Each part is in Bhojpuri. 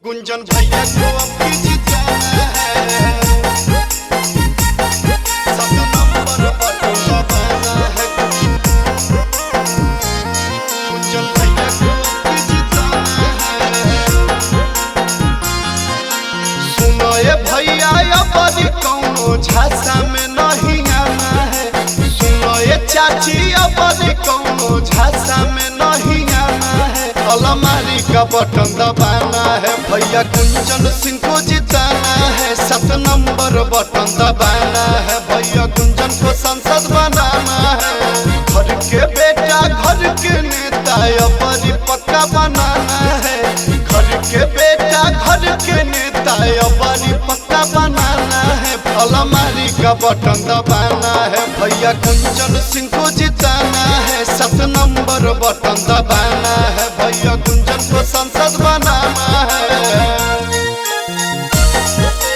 गुंजन भैया को अब जिताना है, 7 नंबर पर लगाना है। गुंजन भैया को अब जिताना है। सुनो ये भैया अब कौनो झांसा में नहीं आना है। सुनो ये चाची अब कौनो झांसा में नहीं आना है। अलमारी का बटन दबाना है, भैया गुंजन सिंह को जिताना है। 7 नंबर बटन दबाना है, भैया गुंजन को संसद बनाना है। घर के बेटा घर के नेता अपनी पक्का बनाना है। घर के बेटा घर के नेता अपनी पक्का बनाना है। अलमारी का बटन दबाना है, भैया गुंजन सिंह को जिताना है। 7 नंबर बटन दबाना है, भैया गुंजन को संसद बनाना है।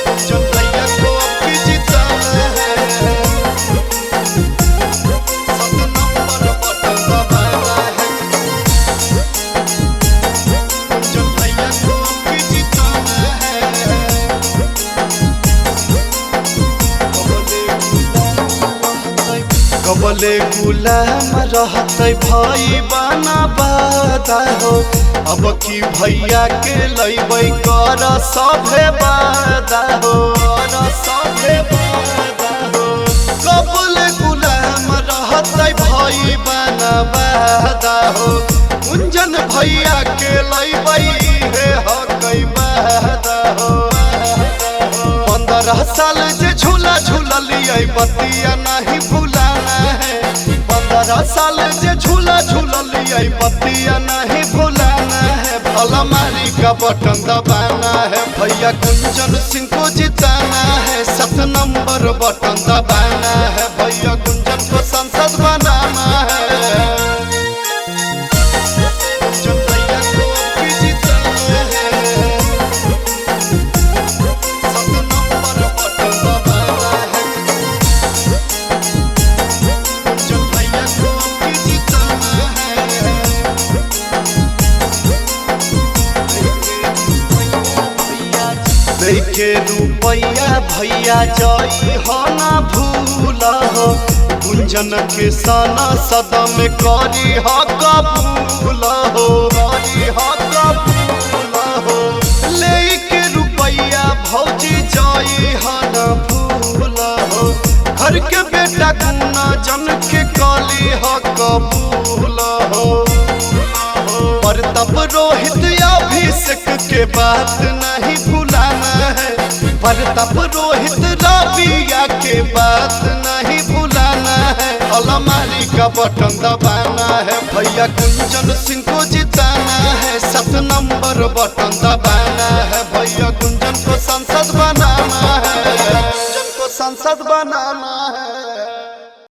गुंजन भैया को अब जिताना है, 7 नंबर बटन दबाना है। गुंजन भैया को अब जिताना है। कबले गुलाम रहते भाई बना बादा हो। अब की भैया के लैबै कर सभे बादा हो, कर सभे बादा हो। कबले गुलाम रहते भाई बना बादा हो। गुंजन भैया के लैबै हे हकै बादा हो। 15 साल जे झूला झूलिए बतिया नहीं भुलाना है। 15 साल जे झूला झूलिए बतिया नहीं भुलाना है। अलमारी का बटन दबाना है, भैया गुंजन सिंह को जिताना है। 7 नंबर बटन दबाना है, भैया गुंजन को संसद बनाना है। गुंजन भैया को अब जिताना है, 7 नंबर बटन दबाना है। गुंजन भैया को अब जिताना है। देखे रुपैया भैया जई हो ना भूल हो। गुंजन के साना सदा में करी हो कबूल हो, करी हो कबूल हो। लेके रुपैया भौजी जई हो ना भूल हो। घर के बेटा गुना जन के कली हो कबूल हो। पर तब रोहित अभिषेक के बात नहीं भुलाना है। पर तब रोहित रबिया के बात नहीं भुलाना है। अलमारी का बटन दबाना है, भैया गुंजन सिंह को जिताना है। 7 नंबर बटन दबाना है, भैया गुंजन को संसद बनाना है। गुंजन को संसद बनाना है।